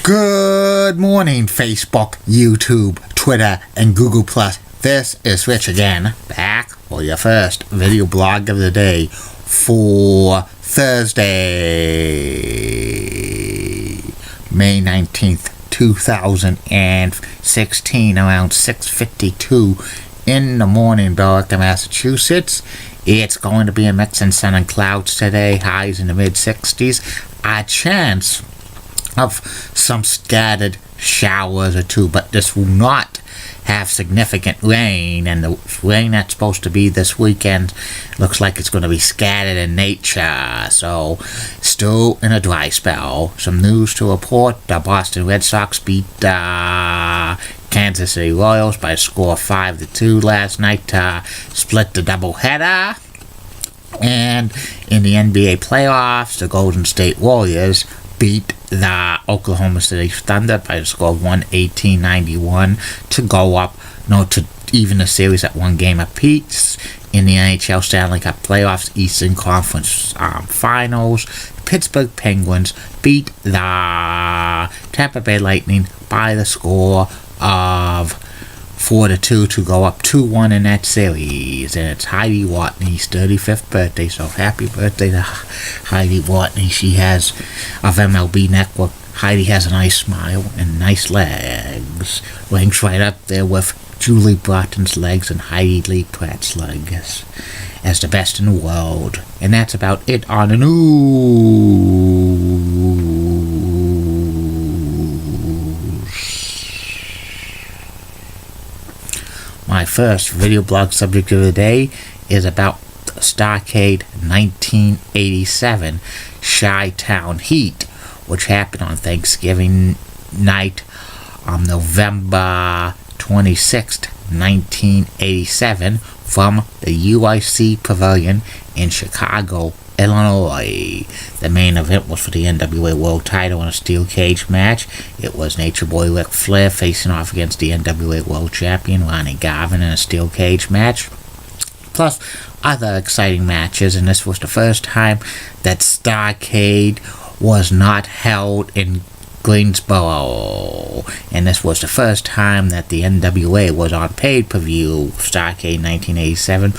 Good morning, Facebook, YouTube, Twitter, and Google+. This is Rich again, back for your first video blog of the day for Thursday, May 19th, 2016, around 6:52 in the morning, Billerica, Massachusetts. It's going to be a mix of sun and clouds today, highs in the mid-60s, a chance of some scattered showers or two, but this will not have significant rain, and the rain that's supposed to be this weekend looks like it's going to be scattered in nature, so still in a dry spell. Some news to report: the Boston Red Sox beat Kansas City Royals by a score of 5-2 last night to split the doubleheader. And in the NBA playoffs, the Golden State Warriors beat the Oklahoma City Thunder by a score of 118-91 to go up, to even the series at one game apiece. In the NHL Stanley Cup playoffs, Eastern Conference Finals, Pittsburgh Penguins beat the Tampa Bay Lightning by the score of 4-2 to go up 2-1 in that series. And it's Heidi Watney's 35th birthday, so happy birthday to Heidi Watney. She has of MLB Network. Heidi has a nice smile and nice legs. Ranks right up there with Julie Broughton's legs and Heidi Lee Pratt's legs as the best in the world. And that's about it on the news. My first video blog subject of the day is about starrcade 1987 Chi-Town Heat, which happened on Thanksgiving night on November 26th, 1987, from the UIC Pavilion in Chicago, Illinois. The main event was for the NWA World Title in a steel cage match. It was Nature Boy Ric Flair facing off against the NWA World Champion Ronnie Garvin in a steel cage match, plus other exciting matches. And this was the first time that starrcade was not held in Greensboro, and this was the first time that the NWA was on pay-per-view, starrcade 1987.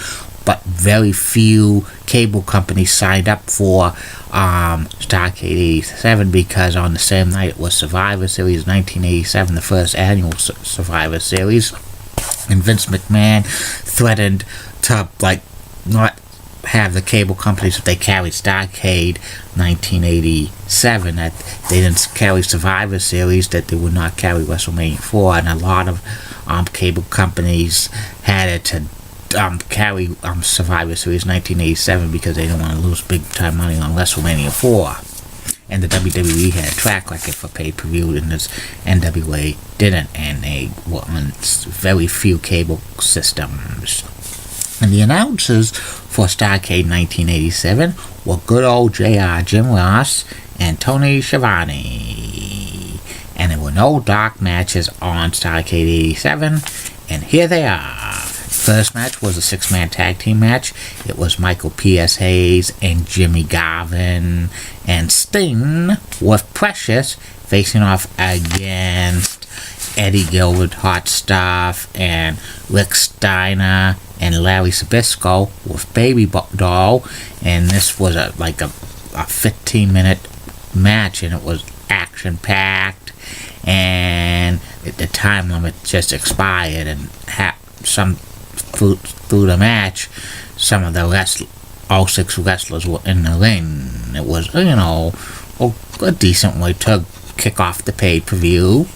But very few cable companies signed up for starrcade 87, because on the same night it was Survivor Series 1987, the first annual Survivor Series, and Vince McMahon threatened to not have the cable companies, if they carried starrcade 1987, that they didn't carry Survivor Series, that they would not carry WrestleMania 4, and a lot of cable companies had it to carry Survivor Series 1987 because they didn't want to lose big time money on WrestleMania 4. And the WWE had a track record for pay-per-view, and this NWA didn't, and they were on very few cable systems. And the announcers for starrcade 1987 were good old JR Jim Ross and Tony Schiavone. And there were no dark matches on starrcade 87, and here they are. First match was a six-man tag team match. It was Michael P.S. Hayes and Jimmy Garvin and Sting with Precious facing off against Eddie Gilbert, Hot Stuff, and Rick Steiner and Larry Sabisco with Baby Doll. And this was a 15-minute match, and it was action-packed, and the time limit just expired, and through the match, some of the all six wrestlers were in the ring. It was, a decent way to kick off the pay-per-view.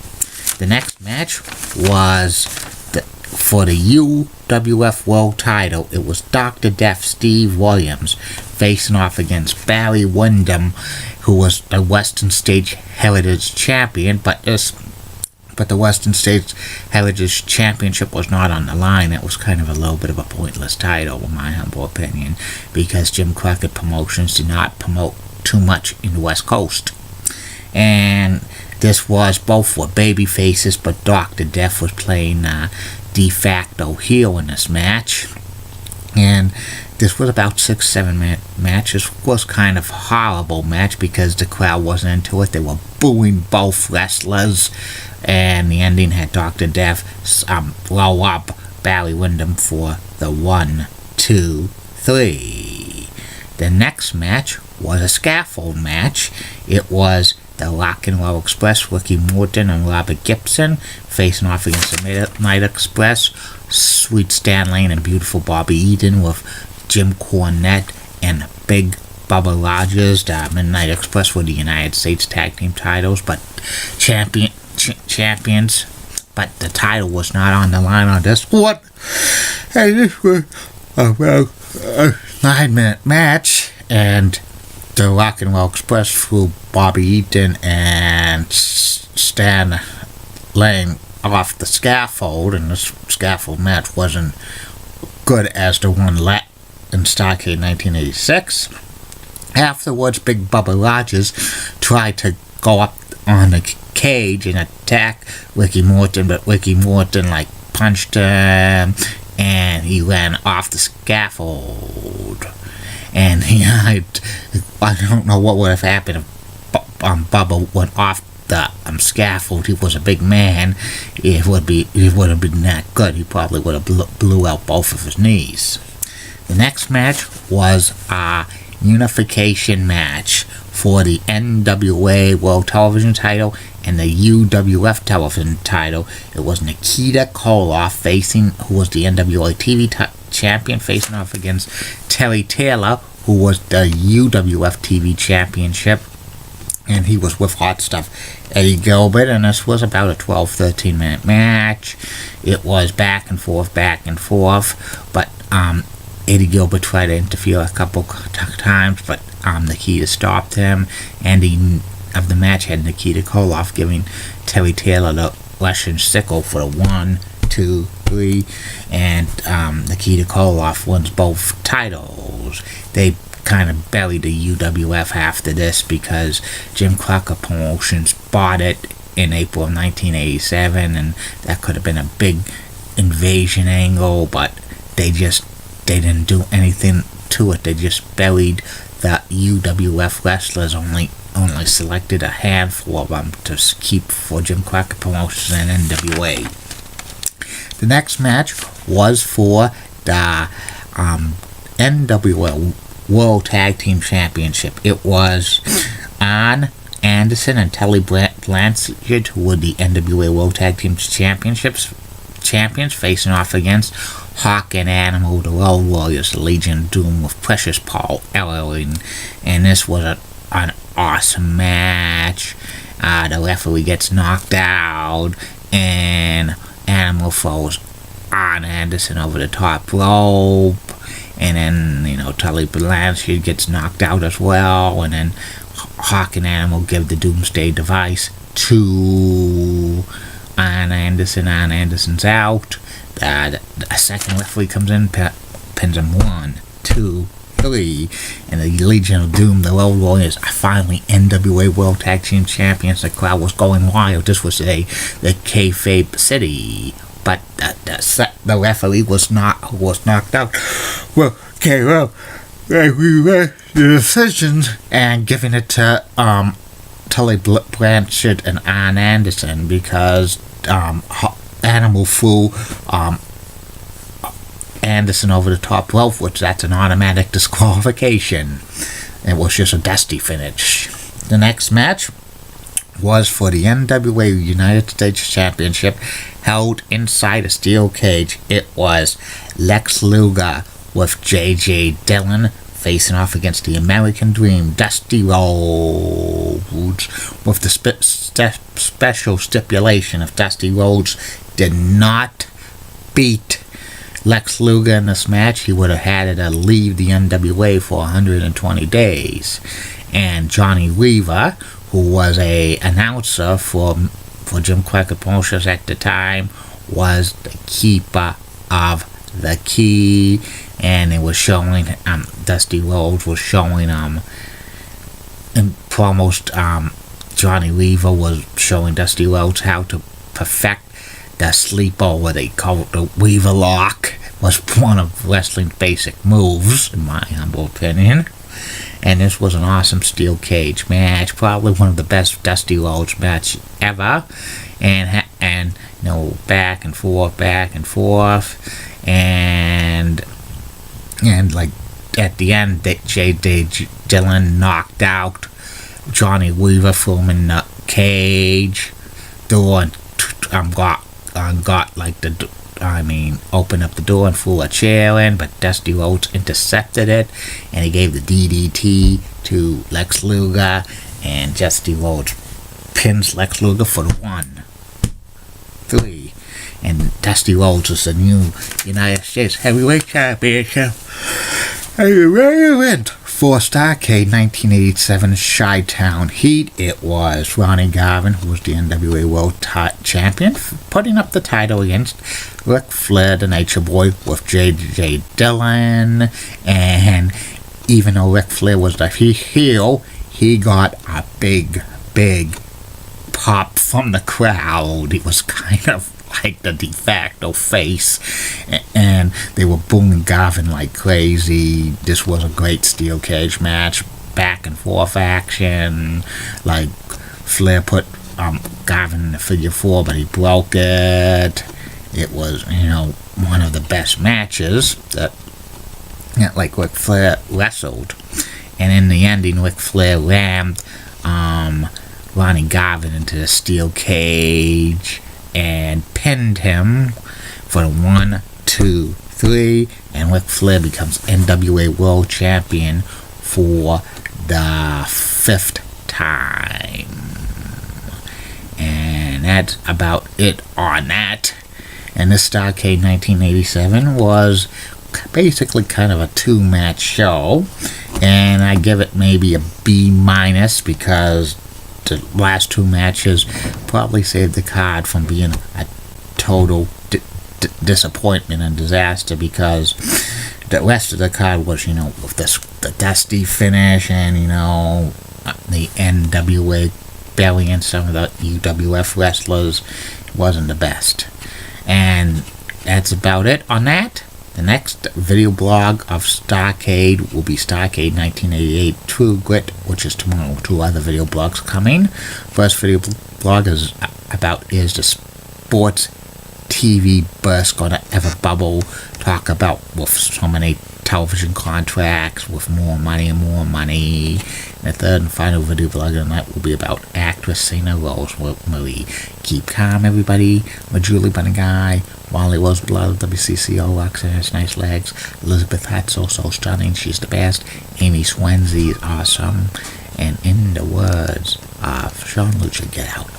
The next match was for the UWF World Title. It was Dr. Death Steve Williams facing off against Barry Windham, who was the Western States Heritage Champion, but the Western States Heritage Championship was not on the line. It was kind of a little bit of a pointless title, in my humble opinion, because Jim Crockett Promotions did not promote too much in the West Coast. And this was both were baby faces, but Dr. Death was playing de facto heel in this match. And this was about 6-7 matches. It was kind of horrible match because the crowd wasn't into it. They were booing both wrestlers, and the ending had Dr. Death blow up Barry Windham for the 1, 2, 3. The next match was a scaffold match. It was the Rock and Roll Express, Ricky Morton and Robert Gibson, facing off against the Midnight Express, Sweet Stan Lane and Beautiful Bobby Eaton, with Jim Cornette and Big Bubba Rogers. The Midnight Express were the United States Tag Team titles, but champions. But the title was not on the line on this one. And this was about a 9-minute match, and the Rock and Roll Express threw Bobby Eaton and Stan Lane off the scaffold, and this scaffold match wasn't good as the one in Starrcade 1986. Afterwards, Big Bubba Rogers tried to go up on the cage and attack Ricky Morton, but Ricky Morton punched him, and he ran off the scaffold. And I don't know what would have happened if Bubba went off the scaffold. He was a big man. It would have been that good. He probably would have blew out both of his knees. The next match was a unification match for the NWA World Television title and the UWF Television title. It was Nikita Koloff who was the NWA TV champion, facing off against Terry Taylor, who was the UWF TV championship, and he was with Hot Stuff Eddie Gilbert, and this was about a 12-13 minute match. It was back and forth, but Eddie Gilbert tried to interfere a couple times, but Nikita stopped him. Ending of the match had Nikita Koloff giving Terry Taylor the Russian sickle for the 1, 2, 3, and Nikita Koloff wins both titles. They kind of buried the UWF after this because Jim Crockett Promotions bought it in April of 1987, and that could have been a big invasion angle, but they didn't do anything to it. They just buried the UWF wrestlers, only selected a handful of them to keep for Jim Crockett Promotions and NWA. The next match was for the NWA World Tag Team Championship. It was Arn Anderson and Tully Blanchard, who were the NWA World Tag Team champions, facing off against Hawk and Animal, the Road Warriors, the Legion of Doom, with Precious Paul Ellering, and this was an awesome match. The referee gets knocked out, and Animal throws Arn Anderson over the top rope, and then Tully Blanchard gets knocked out as well, and then Hawk and Animal give the Doomsday Device to Arn Anderson. Arn Anderson's out. A second referee comes in, pins him 1, 2, 3, and the Legion of Doom, the Road Warriors, are finally NWA World Tag Team Champions. The crowd was going wild. This was the kayfabe city, but the referee was knocked out. Well, we read the decisions and giving it to Tully Blanchard and Arn Anderson because Animal threw Anderson over the top rope, which that's an automatic disqualification. It was just a dusty finish. The next match was for the NWA United States Championship, held inside a steel cage. It was Lex Luger with J.J. Dillon facing off against the American Dream, Dusty Rhodes, with the special stipulation: if Dusty Rhodes did not beat Lex Luger in this match, he would have had to leave the NWA for 120 days. And Johnny Weaver, who was a announcer for Jim Crockett Promotions at the time, was the keeper of the key, and it was showing Dusty Rhodes was showing in promos. Johnny Weaver was showing Dusty Rhodes how to perfect the sleepover. They call it the Weaver Lock, was one of wrestling's basic moves, in my humble opinion. And this was an awesome steel cage match, probably one of the best Dusty Rhodes match ever. And back and forth, and like at the end, J.D. Dillon knocked out Johnny Weaver from in the cage door and opened up the door and threw a chair in, but Dusty Rhodes intercepted it, and he gave the DDT to Lex Luger, and Dusty Rhodes pins Lex Luger for the 1-3. And Dusty Rhodes is the new United States Heavyweight Championship. And the main event for Starrcade 1987 Chi-Town Heat, it was Ronnie Garvin, who was the NWA World Champion, putting up the title against Ric Flair, the Nature Boy, with J.J. Dillon. And even though Ric Flair was the heel, he got a big pop from the crowd. He was kind of like the de facto face, and they were booing Garvin like crazy. This was a great steel cage match, back and forth action. Like Flair put Garvin in the figure 4, but he broke it. It was one of the best matches that like Ric Flair wrestled. And in the ending, Ric Flair rammed Ronnie Garvin into the steel cage and pinned him for the 1-2-3, and Ric Flair becomes NWA World Champion for the 5th time. And that's about it on that. And this Starrcade 1987 was basically kind of a 2-match show, and I give it maybe a B- because the last 2 matches probably saved the card from being a total disappointment and disaster, because the rest of the card was, with the Dusty finish and, the NWA burying some of the UWF wrestlers wasn't the best. And that's about it on that. The next video blog of Starrcade will be Starrcade 1988 True Grit, which is tomorrow. 2 other video blogs coming. First video blog is the sports TV burst gonna ever bubble? Talk about with so many television contracts with more money. And the third and final video blog of the night will be about actress Cena Rosemary. Keep calm, everybody. With Julie Guy, Wally Roseblood, WCCO, Roxanne has nice legs, Elizabeth Hatzel, so stunning, she's the best, Amy Swansea is awesome, and in the words of Sean Lucha, get out.